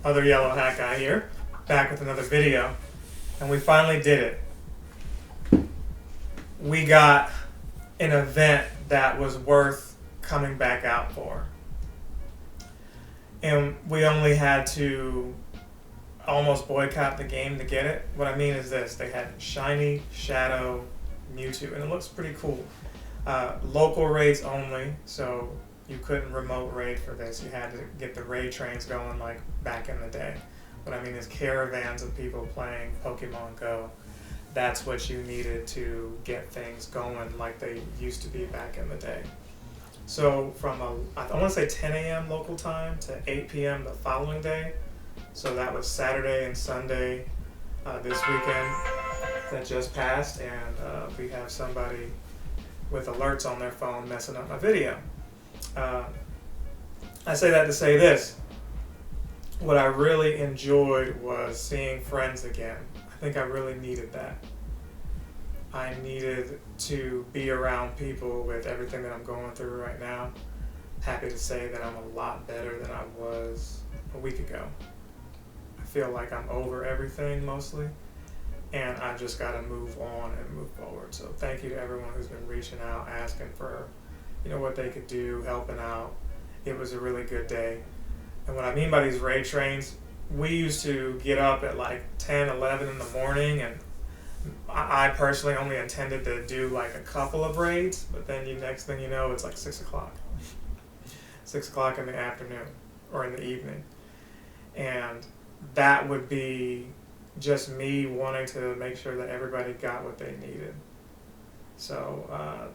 Other yellow hat guy here, back with another video, and we finally did it. We got an event that was worth coming back out for, and we only had to almost boycott the game to get it. What I mean is this: they had shiny Shadwo Mewtwo, and it looks pretty cool. Local raids only, so you couldn't remote raid for this. You had to get the raid trains going like back in the day. What I mean is caravans of people playing Pokemon Go. That's what you needed to get things going like they used to be back in the day. So from I want to say 10 a.m. local time to 8 p.m. the following day. So that was Saturday and Sunday this weekend that just passed, and we have somebody with alerts on their phone messing up my video. I say that to say this. What I really enjoyed was seeing friends again. I think I really needed that. I needed to be around people with everything that I'm going through right now. Happy to say that I'm a lot better than I was a week ago. I feel like I'm over everything mostly, and I've just got to move on and move forward. So thank you to everyone who's been reaching out, asking for what they could do, helping out. It was a really good day. And what I mean by these raid trains, we used to get up at like 10, 11 in the morning, and I personally only intended to do like a couple of raids, but then next thing you know, it's like 6 o'clock. 6 o'clock in the afternoon or in the evening. And that would be just me wanting to make sure that everybody got what they needed. So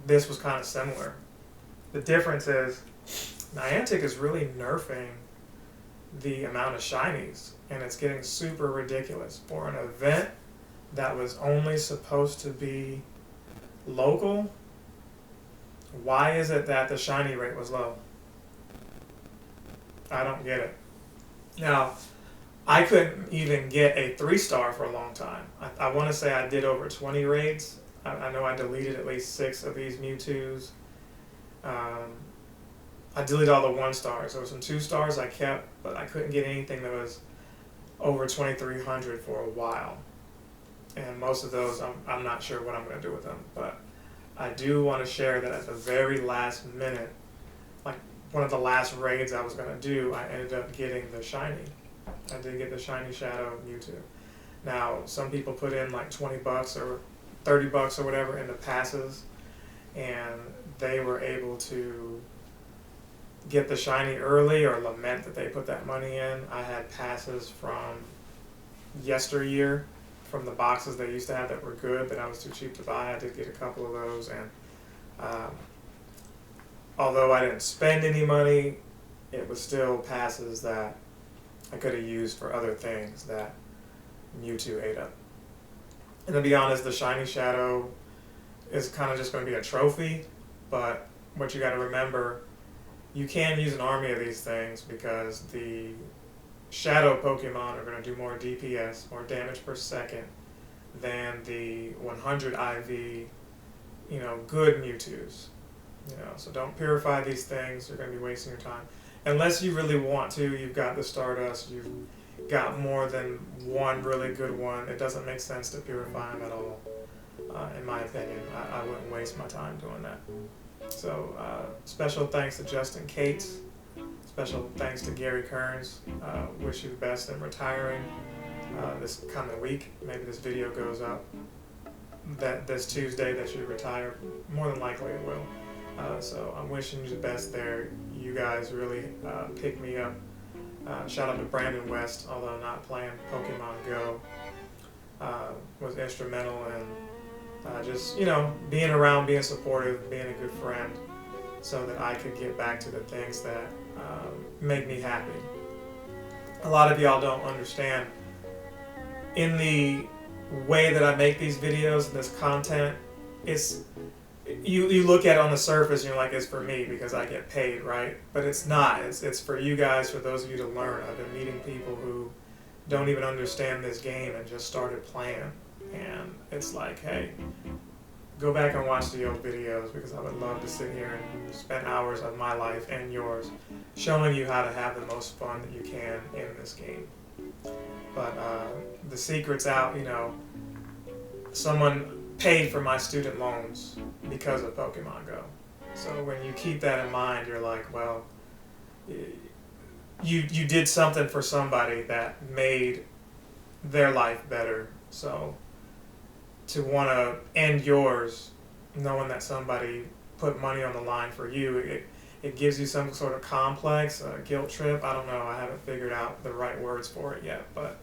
this was kind of similar. The difference is Niantic is really nerfing the amount of shinies, and it's getting super ridiculous. For an event that was only supposed to be local, why is it that the shiny rate was low? I don't get it. Now, I couldn't even get a 3-star for a long time. I want to say I did over 20 raids. I know I deleted at least 6 of these Mewtwo's. I deleted all the 1-stars. There were some 2-stars I kept, but I couldn't get anything that was over 2,300 for a while. And most of those, I'm not sure what I'm going to do with them. But I do want to share that at the very last minute, like one of the last raids I was going to do, I ended up getting the shiny. I did get the shiny Shadwo Mewtwo. Now, some people put in like $20 or $30 or whatever into passes, and they were able to get the shiny early or lament that they put that money in. I had passes from yesteryear, from the boxes they used to have that were good, but I was too cheap to buy. I did get a couple of those, and although I didn't spend any money, it was still passes that I could have used for other things that Mewtwo ate up. And to be honest, the shiny Shadwo is kind of just going to be a trophy, but what you got to remember, you can use an army of these things because the Shadow Pokemon are going to do more DPS, more damage per second, than the 100 IV, good Mewtwo's. So don't purify these things. You're going to be wasting your time. Unless you really want to, you've got the Stardust, you've got more than one really good one. It doesn't make sense to purify them at all, in my opinion. I wouldn't waste my time doing that. So special thanks to Justin Cates. Special thanks to Gary Kearns. Wish you the best in retiring this coming week. Maybe this video goes up this Tuesday that you retire. More than likely it will. So I'm wishing you the best there. You guys really picked me up. Shout out to Brandon West, although not playing Pokemon Go. Was instrumental in just, being around, being supportive, being a good friend, so that I could get back to the things that make me happy. A lot of y'all don't understand. In the way that I make these videos and this content, it's you look at it on the surface and you're like, it's for me because I get paid, right? But it's not. It's for you guys, for those of you to learn. I've been meeting people who don't even understand this game and just started playing. And it's like, hey, go back and watch the old videos, because I would love to sit here and spend hours of my life and yours showing you how to have the most fun that you can in this game. But the secret's out, you know, someone paid for my student loans because of Pokemon Go. So when you keep that in mind, you're like, well, you did something for somebody that made their life better. So to want to end yours, knowing that somebody put money on the line for you, it gives you some sort of complex, guilt trip. I don't know. I haven't figured out the right words for it yet, but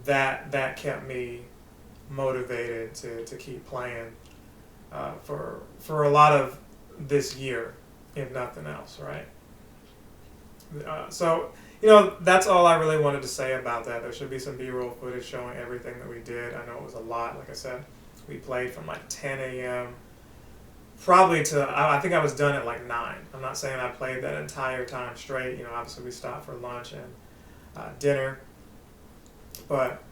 that kept me motivated to keep playing for a lot of this year, if nothing else, right? So, you know, that's all I really wanted to say about that. There should be some B-roll footage showing everything that we did. I know it was a lot. Like I said, we played from like 10 a.m. probably to, I think I was done at like 9. I'm not saying I played that entire time straight. You know, obviously we stopped for lunch and dinner. But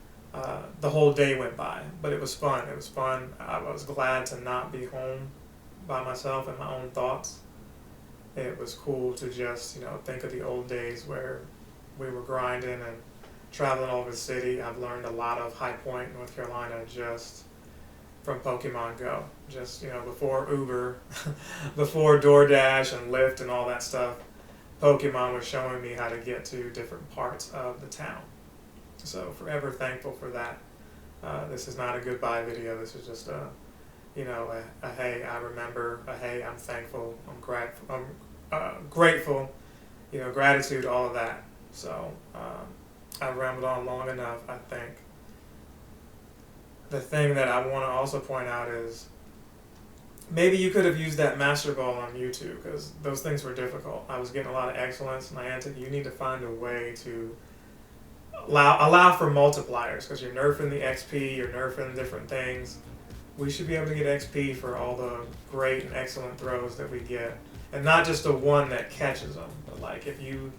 the whole day went by. But it was fun. It was fun. I was glad to not be home by myself and my own thoughts. It was cool to just, you know, think of the old days where we were grinding and traveling all over the city. I've learned a lot of High Point, North Carolina, just from Pokemon Go. Just, you know, before Uber, before DoorDash and Lyft and all that stuff, Pokemon was showing me how to get to different parts of the town. So forever thankful for that. This is not a goodbye video. This is just a, you know, a hey, I remember, a hey, I'm thankful, I'm grateful, you know, gratitude, all of that. So I've rambled on long enough, I think. The thing that I want to also point out is maybe you could have used that Master Ball on Mewtwo, because those things were difficult. I was getting a lot of excellence, Niantic. You need to find a way to allow for multipliers, because you're nerfing the XP, you're nerfing different things. We should be able to get XP for all the great and excellent throws that we get. And not just the one that catches them, but like if you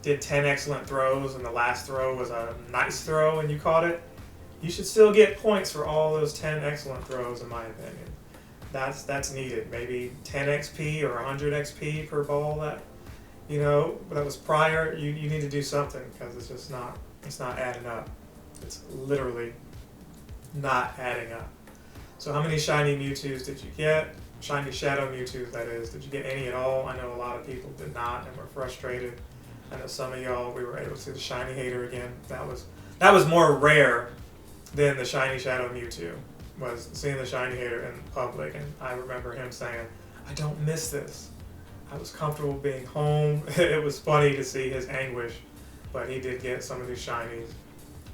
did 10 excellent throws and the last throw was a nice throw and you caught it, you should still get points for all those 10 excellent throws, in my opinion. That's needed. Maybe 10 XP or 100 XP per ball that, you know, that was prior. You need to do something, because it's just not, it's not adding up. It's literally not adding up. So how many shiny Mewtwo's did you get? Shiny Shadow Mewtwo's, that is. Did you get any at all? I know a lot of people did not and were frustrated. I know some of y'all, we were able to see the shiny hater again. That was more rare than the shiny Shadow Mewtwo, was seeing the shiny hater in public. And I remember him saying, I don't miss this. I was comfortable being home. It was funny to see his anguish, but he did get some of these shinies.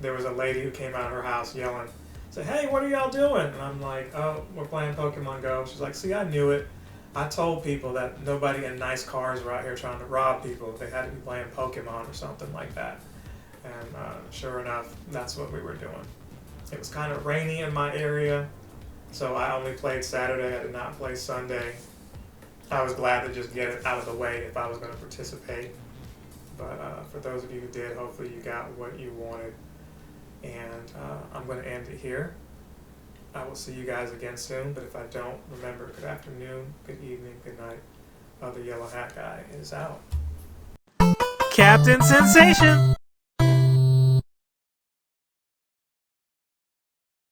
There was a lady who came out of her house yelling, said, hey, what are y'all doing? And I'm like, oh, we're playing Pokemon Go. She's like, see, I knew it. I told people that nobody in nice cars were out here trying to rob people. They had to be playing Pokemon or something like that. And sure enough, that's what we were doing. It was kind of rainy in my area, so I only played Saturday. I did not play Sunday. I was glad to just get it out of the way if I was going to participate. But for those of you who did, hopefully you got what you wanted. And I'm going to end it here. I will see you guys again soon, but if I don't, remember, good afternoon, good evening, good night. Other Yellow Hat Guy is out. Captain Sensation!